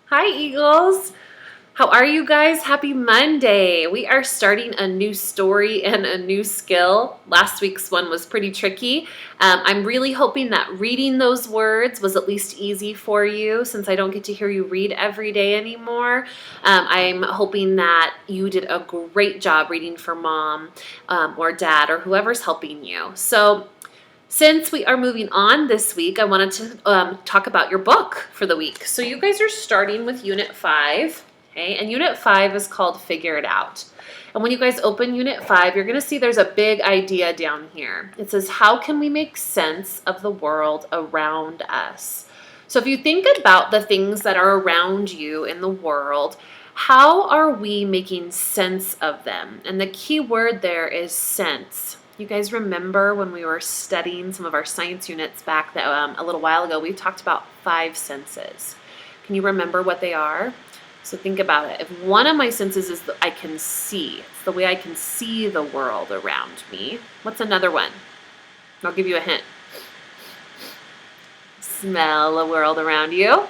Hi, Eagles. How are you guys? Happy Monday. We are starting a new story and a new skill. Last week's one was pretty tricky. I'm really hoping that reading those words was at least easy for you since I don't get to hear you read every day anymore. I'm hoping that you did a great job reading for mom or dad or whoever's helping you. So since we are moving on this week, I wanted to talk about your book for the week. So you guys are starting with Unit 5, okay? And Unit 5 is called Figure It Out. And when you guys open Unit 5, you're going to see there's a big idea down here. It says, how can we make sense of the world around us? So if you think about the things that are around you in the world, how are we making sense of them? And the key word there is sense. You guys remember when we were studying some of our science units back a little while ago, we talked about 5 senses. Can you remember what they are? So think about it. If one of my senses is I can see, it's the way I can see the world around me. What's another one? I'll give you a hint. Smell the world around you.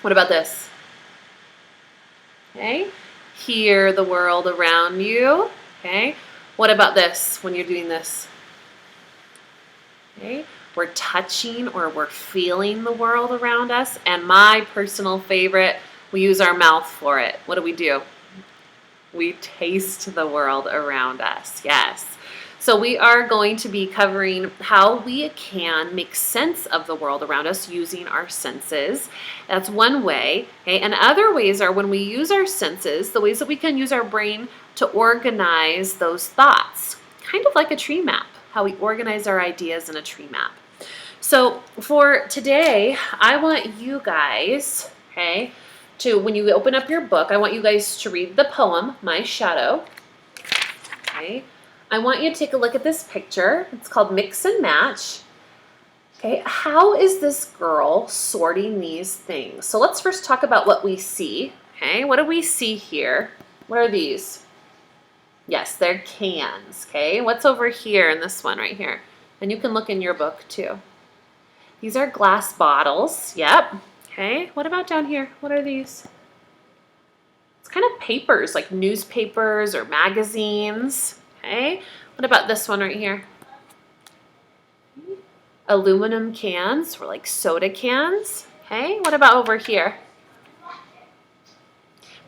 What about this? Okay. Hear the world around you. Okay. What about this when you're doing this? Okay. We're touching or we're feeling the world around us. And my personal favorite, we use our mouth for it. What do? We taste the world around us. Yes. So we are going to be covering how we can make sense of the world around us using our senses. That's one way. Okay? And other ways are when we use our senses, the ways that we can use our brain to organize those thoughts, kind of like a tree map, how we organize our ideas in a tree map. So for today, I want you guys, okay, when you open up your book, I want you guys to read the poem, My Shadow. Okay. I want you to take a look at this picture. It's called Mix and Match. Okay, how is this girl sorting these things? So let's first talk about what we see. Okay, what do we see here? What are these? Yes, they're cans. Okay, what's over here in this one right here? And you can look in your book too. These are glass bottles. Yep. Okay, what about down here? What are these? It's kind of papers, like newspapers or magazines. Okay, what about this one right here? Aluminum cans, or like soda cans. Okay, what about over here?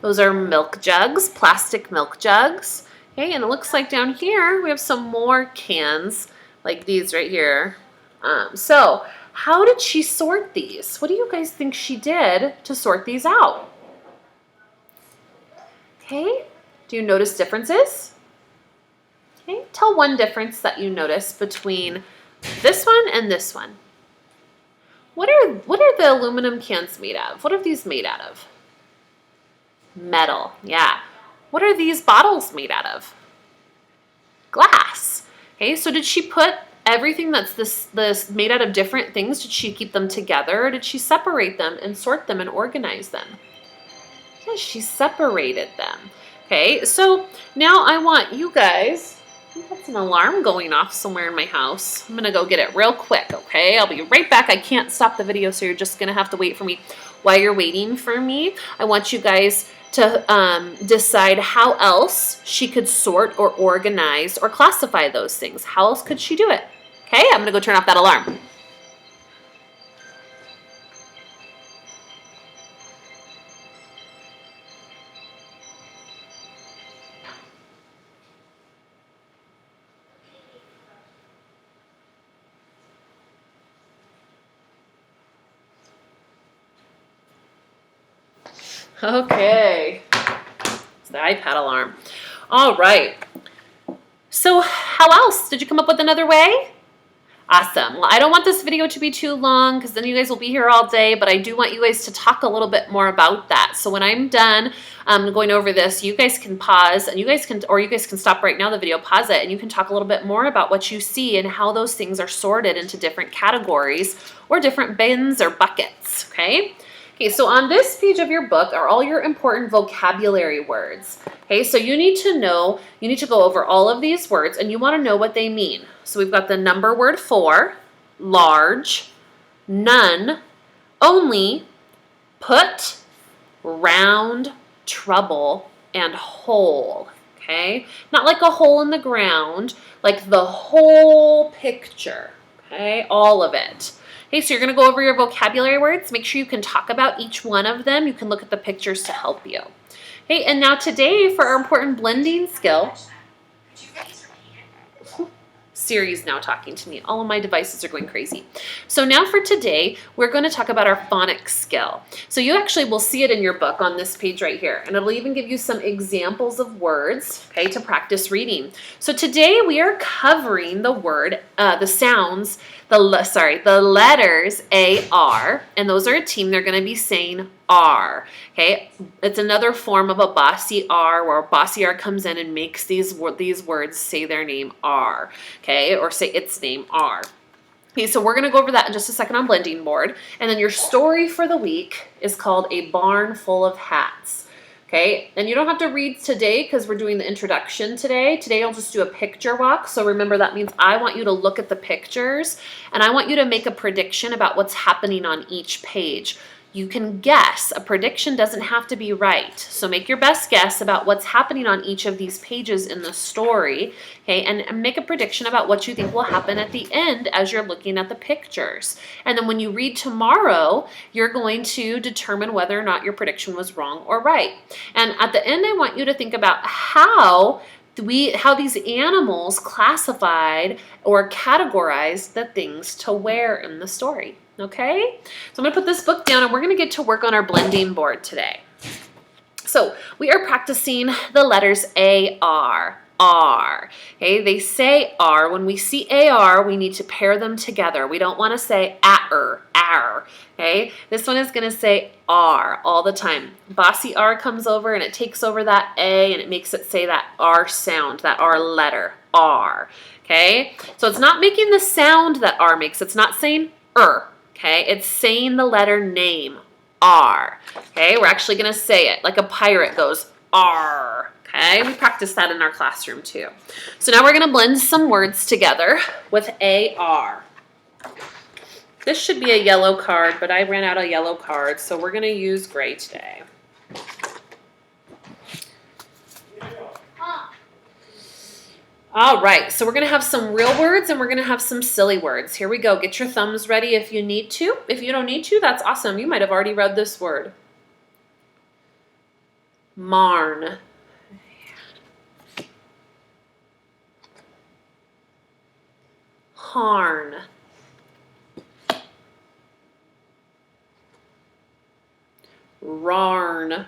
Those are milk jugs, plastic milk jugs. Okay, and it looks like down here we have some more cans like these right here. So how did she sort these? What do you guys think she did to sort these out? Okay, do you notice differences? Okay, tell one difference that you notice between this one and this one. What are the aluminum cans made out of? What are these made out of? Metal, yeah. What are these bottles made out of? Glass. Okay, so did she put everything that's this made out of different things, did she keep them together, or did she separate them and sort them and organize them? Yes, she separated them. Okay, so now I want you guys, I think that's an alarm going off somewhere in my house. I'm gonna go get it real quick, okay? I'll be right back. I can't stop the video, so you're just gonna have to wait for me. While you're waiting for me, I want you guys to decide how else she could sort or organize or classify those things. How else could she do it? Okay, I'm gonna go turn off that alarm. Okay, it's the iPad alarm. All right, so how else? Did you come up with another way? Awesome. Well, I don't want this video to be too long because then you guys will be here all day, but I do want you guys to talk a little bit more about that. So when I'm done going over this, you guys can pause and you guys can stop right now the video, pause it, and you can talk a little bit more about what you see and how those things are sorted into different categories or different bins or buckets, okay? Okay, so on this page of your book are all your important vocabulary words. Okay, so you need to go over all of these words and you want to know what they mean. So we've got the number word for, large, none, only, put, round, trouble, and whole. Okay? Not like a hole in the ground, like the whole picture. Okay? All of it. Okay, so you're going to go over your vocabulary words. Make sure you can talk about each one of them. You can look at the pictures to help you. Okay, and now today for our important blending skill, Siri's now talking to me. All of my devices are going crazy. So now for today, we're going to talk about our phonics skill. So you actually will see it in your book on this page right here, and it'll even give you some examples of words, okay, to practice reading. So today we are covering the word, the sounds, the letters A-R, and those are a team. They're going to be saying R, okay? It's another form of a bossy R, where a bossy R comes in and makes these words say their name R, okay? Or say its name R. Okay, so we're going to go over that in just a second on Blending Board. And then your story for the week is called A Barn Full of Hats. Okay, and you don't have to read today because we're doing the introduction today. Today I'll just do a picture walk. So remember, that means I want you to look at the pictures and I want you to make a prediction about what's happening on each page. You can guess. A prediction doesn't have to be right. So make your best guess about what's happening on each of these pages in the story, okay, and make a prediction about what you think will happen at the end as you're looking at the pictures. And then when you read tomorrow, you're going to determine whether or not your prediction was wrong or right. And at the end, I want you to think about how these animals classified or categorized the things to wear in the story. Okay, so I'm going to put this book down and we're going to get to work on our blending board today. So we are practicing the letters A-R. R. Okay, they say R. When we see AR, we need to pair them together. We don't want to say ar. Okay, this one is going to say R all the time. Bossy R comes over and it takes over that A and it makes it say that R sound, that R letter, R. Okay, so it's not making the sound that R makes. It's not saying okay, it's saying the letter name, R. Okay, we're actually going to say it like a pirate goes, R. Okay, we practice that in our classroom too. So now we're going to blend some words together with AR. This should be a yellow card, but I ran out of yellow cards, so we're going to use gray today. All right, so we're going to have some real words and we're going to have some silly words. Here we go. Get your thumbs ready if you need to. If you don't need to, that's awesome. You might have already read this word. Marn. Harn. Rarn.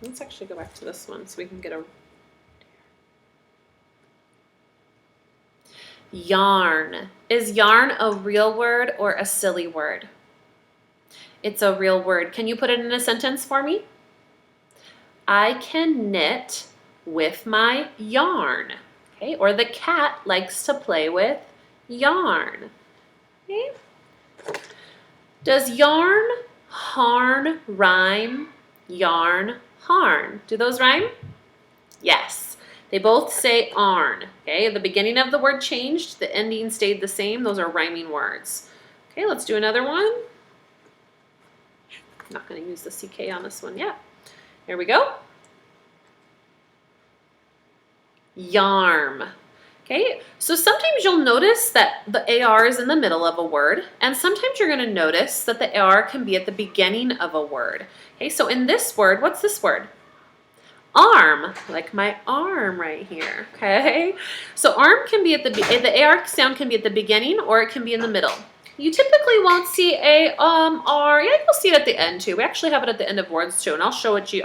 Let's actually go back to this one so we can get a yarn. Is yarn a real word or a silly word? It's a real word. Can you put it in a sentence for me? I can knit with my yarn. Okay, or the cat likes to play with yarn. Okay. Does yarn, harn rhyme? Yarn, harn. Do those rhyme? Yes. They both say arn. Okay, the beginning of the word changed, the ending stayed the same. Those are rhyming words. Okay, let's do another one. I'm not going to use the CK on this one yet. Here we go. Yarm. Okay, so sometimes you'll notice that the AR is in the middle of a word, and sometimes you're going to notice that the AR can be at the beginning of a word. Okay, so in this word, what's this word? Arm, like my arm right here, okay? So arm can be the AR sound can be at the beginning or it can be in the middle. You typically won't see R, yeah, you'll see it at the end too. We actually have it at the end of words too, and I'll show it to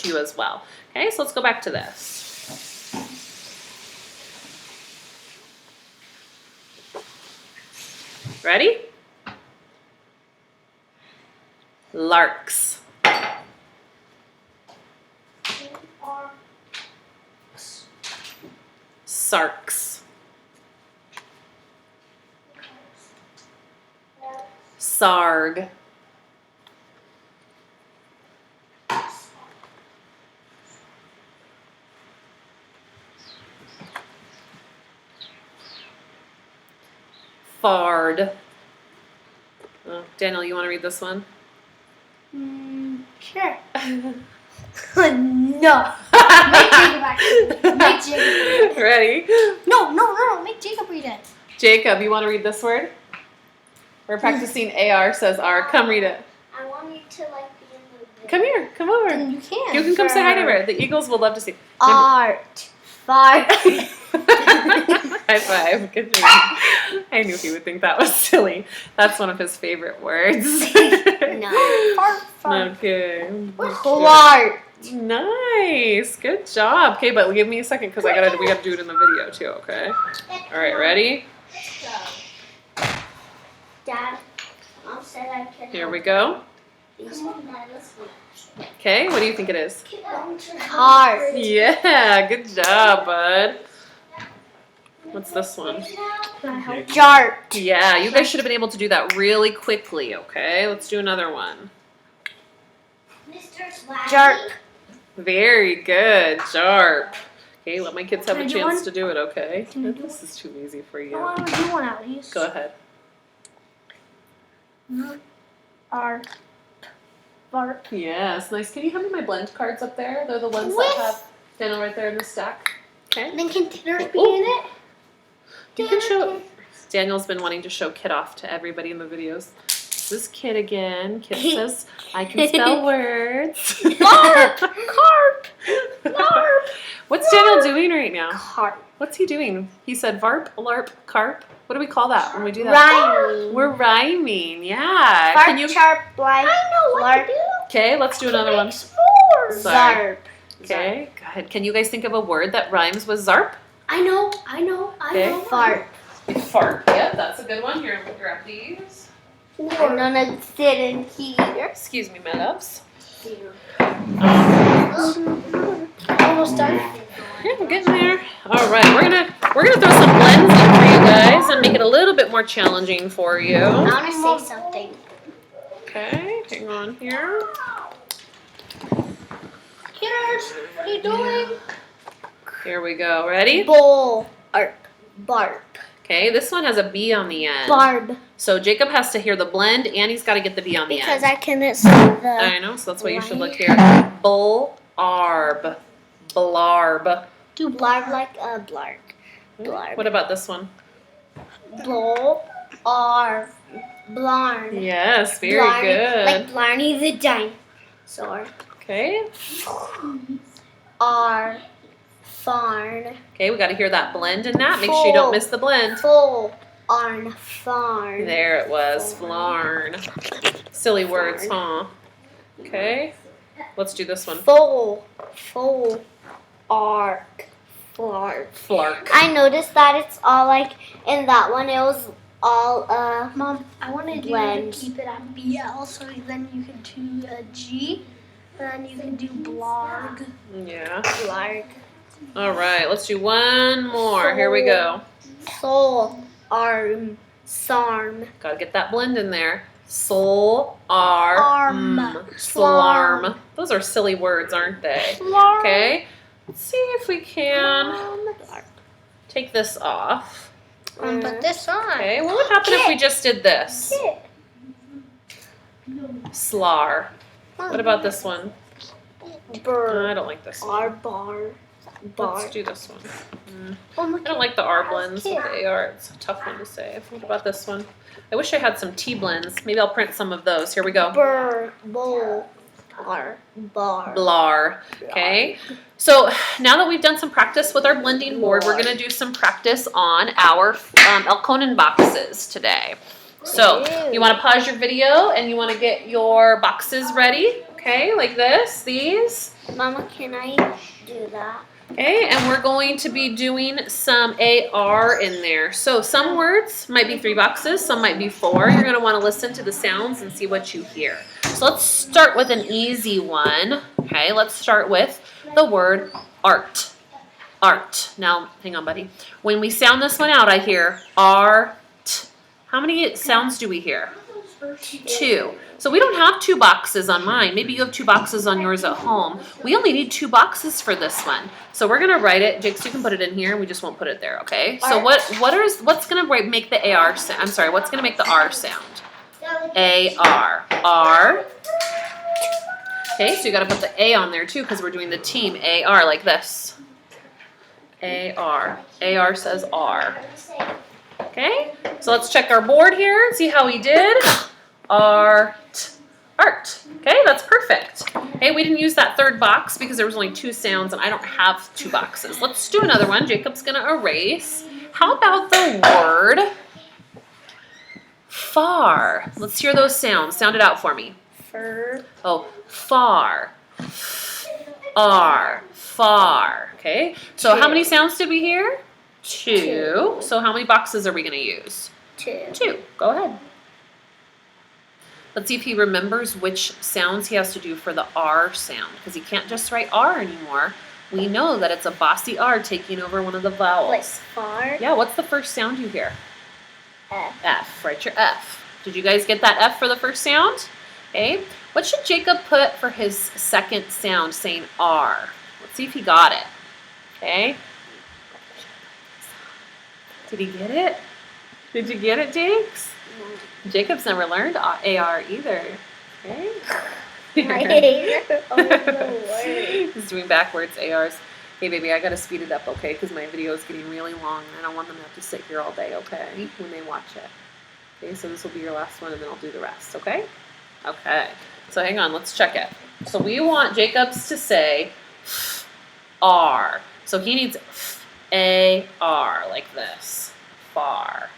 you as well. Okay, so let's go back to this. Ready? Larks. Sarks. Sarg. Fard. Oh, Daniel, you want to read this one? Sure. No. Make Jacob actually. Make Jacob. Ready? No. Make Jacob read it. Jacob, you want to read this word? We're practicing AR says R. Come read it. I want you to like be in the video. Come here. Come over. Then you can. You can come say hi to her. The Eagles will love to see. Art. Fart. High five. Good job. I knew he would think that was silly. That's one of his favorite words. No. Fart. Okay. Fart. Nice. Good job. Okay, but give me a second because we gotta do it in the video too. Okay. All right. Ready? Dad, Mom said I could. Here we go. Okay. What do you think it is? Heart. Yeah. Good job, bud. What's this one? Jart. Yeah, you guys should have been able to do that really quickly, okay? Let's do another one. Jarp. Very good, Jarp. Okay, let my kids have Can a I do chance one? to do it, okay? Can I do This is too easy for I you. want to do one at least. Go ahead. Art. Fart. Yes, nice. Can you hand me my blend cards up there? They're the ones With- that have Daniel right there in the stack. Okay. Then can Titters be Oh. in it? You can show. Daniel's been wanting to show Kid off to everybody in the videos. This is Kid again. Kid says, I can spell words. Carp. Carp. Carp. What's Daniel doing right now? Carp. What's he doing? He said varp, larp, carp. What do we call that when we do that? Rhyming. We're rhyming, yeah. Fart, Can you? sharp, like. I know what to do. Okay, let's do another one. Sorry. Sorry. Okay, go ahead. Can you guys think of a word that rhymes with zarp? I know. Okay. Fart. Fart. Yep, that's a good one. Here, we'll grab these. I'm gonna sit in here. Excuse me, my loves. Almost done. Yeah, we're getting there. All right, we're gonna throw some blends in for you guys and make it a little bit more challenging for you. I want to say something. Okay, hang on here. Kitters, what are you doing? Here we go. Ready? Bowl. Arp. Barb. Okay, this one has a B on the end. Barb. So Jacob has to hear the blend and he's got to get the B on the Because end. I couldn't say the. I know, so that's why you should look here. Bull-arb. Blarb. Do blarb like a blarg. Blarb. What about this one? Bowl. Arb. Blarn. Yes, very Blarney, good. Like Blarney the dinosaur. Okay. R. Farn. Okay, we got to hear that blend in that. Make sure you don't miss the blend. Full. Arn. Farn. There it was. Flarn. Silly words, huh? Okay. Let's do this one. Full. Full. Arc. Flark. Flark. I noticed that it's all like in that one. It was all Mom, I wanted you to Blend. keep it at BL, so then you can do a G, and then you can do blog. Yeah. Blarg. All right, let's do one more. Here we go. Soul. Arm. Sarm. Got to get that blend in there. Soul, arm, Arm. slarm. Those are silly words, aren't they? Slarm. Okay. Let's see if we can take this off. Put this on. Okay, what would happen if we just did this? Slar. What about this one? I Bird. don't like this one. R. Bar. Let's do this one. I don't like the R blends with the AR. It's a tough one to say. What about this one? I wish I had some T blends. Maybe I'll print some of those. Here we go. Burr. Bowl. R. Bar. Blar. Okay. So now that we've done some practice with our blending board, we're going to do some practice on our Elkonin boxes today. So you want to pause your video and you want to get your boxes ready. Okay, like this, these. Mama, can I do that? Okay, and we're going to be doing some AR in there. So some words might be 3 boxes, some might be 4. You're going to want to listen to the sounds and see what you hear. So let's start with an easy one. Okay, let's start with the word art. Art. Now, hang on, buddy. When we sound this one out, I hear art. How many sounds do we hear? 2. So we don't have 2 boxes on mine. Maybe you have 2 boxes on yours at home. We only need 2 boxes for this one. So we're gonna write it. Jakes, you can put it in here. We just won't put it there, okay? So what's gonna make the AR sound? I'm sorry. What's gonna make the R sound? The A-R. R. Okay, so you got to put the A on there too because we're doing the team. A-R, like this. A-R. A-R says R. Okay, so let's check our board here and see how we did. Art. Art. Okay, that's perfect. Okay, we didn't use that third box because there was only 2 sounds and I don't have 2 boxes. Let's do another one. Jacob's going to erase. How about the word far? Let's hear those sounds. Sound it out for me. Fur. Oh, far. R. Far. Okay, so how many sounds did we hear? 2. So how many boxes are we going to use? 2. Go ahead. Let's see if he remembers which sounds he has to do for the R sound, because he can't just write R anymore. We know that it's a bossy R taking over one of the vowels. Like far. Yeah, what's the first sound you hear? F. F. Write your F. Did you guys get that F for the first sound? Okay. What should Jacob put for his second sound saying R? Let's see if he got it. Okay. Did he get it? Did you get it, Jakes? Jacob's never learned AR either. Okay. I hate it. Oh, no. He's doing backwards ARs. Hey, baby, I gotta speed it up, okay? Because my video is getting really long. And I don't want them to have to sit here all day, okay? When they watch it. Okay, so this will be your last one, and then I'll do the rest, okay? Okay. So hang on, let's check it. So we want Jacob's to say R. So he needs A-R, like this. Far.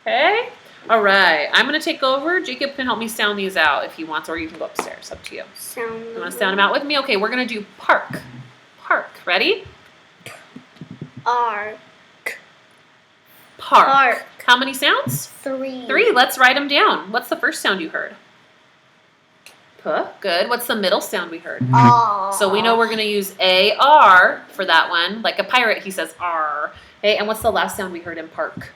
Okay? All right. I'm going to take over. Jacob can help me sound these out if he wants, or you can go upstairs. Up to you. You want to sound them out with me? Okay, we're going to do park. Park. Ready? R. Park. How many sounds? 3. 3. Let's write them down. What's the first sound you heard? Puh. Good. What's the middle sound we heard? R. So we know we're going to use A-R for that one. Like a pirate, he says R. Okay, and what's the last sound we heard in park?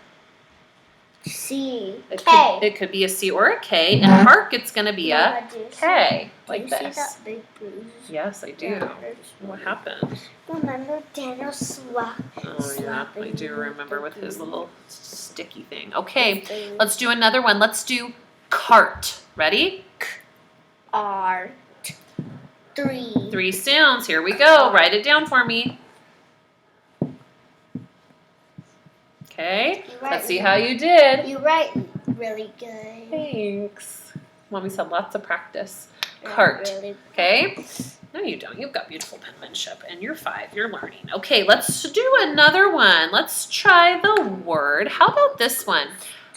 C. K. It could be a C or a K. In park, it's going to be a Mama, do you K, Do like you this. see that big bruise? Yes, I do. Yeah, it hurts. What happened? Remember Daniel Oh, yeah, I do remember with his little sticky thing. Okay, let's do another one. Let's do cart. Ready? R. 3. 3 sounds. Here we go. Write it down for me. Okay, let's see how you did. You write really good. Thanks. Mommy's had lots of practice. Cart. Really. Okay? No, you don't. You've got beautiful penmanship, and you're 5. You're learning. Okay, let's do another one. Let's try the word. How about this one?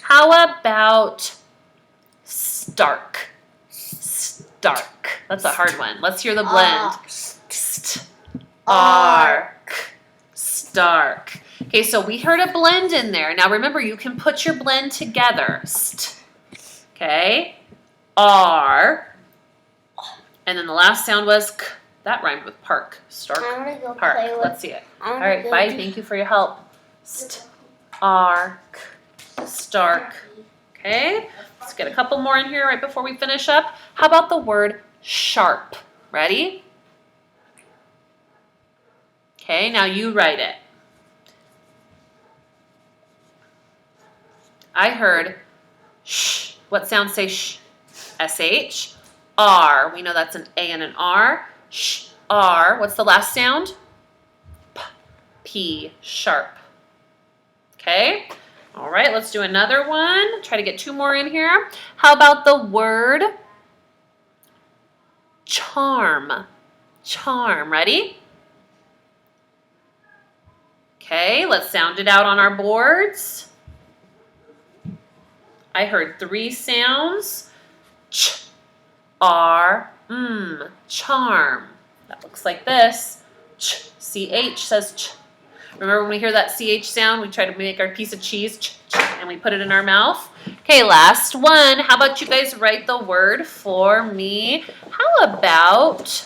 How about stark? Stark. That's a hard one. Let's hear the blend. Ark. Stark. Okay, so we heard a blend in there. Now remember, you can put your blend together. Okay? R. And then the last sound was k. That rhymed with park. Stark. I want to go Park. play with. Let's see it. All right, bye. Thank you for your help. Ark. Stark. Okay? Let's get a couple more in here right before we finish up. How about the word sharp? Ready? Okay, now you write it. I heard sh. What sounds say sh? S-H. R. We know that's an A and an R. Sh. R. What's the last sound? P. P. Sharp. Okay. All right, let's do another one. Try to get 2 more in here. How about the word charm? Charm. Ready? Okay, let's sound it out on our boards. I heard 3 sounds. Ch, R, charm. That looks like this. Ch, C-H says ch. Remember when we hear that CH sound, we try to make our piece of cheese, ch, ch, and we put it in our mouth? Okay, last one. How about you guys write the word for me? How about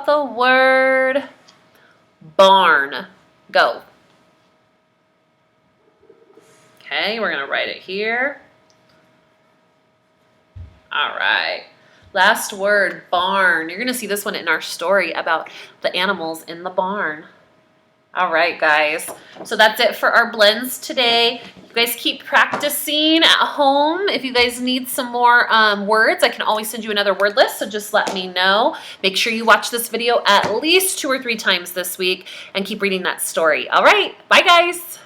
the word barn? Go. Okay, we're going to write it here. All right. Last word, barn. You're going to see this one in our story about the animals in the barn. All right, guys. So that's it for our blends today. You guys keep practicing at home. If you guys need some more words, I can always send you another word list, so just let me know. Make sure you watch this video at least 2 or 3 times this week and keep reading that story. All right, bye guys.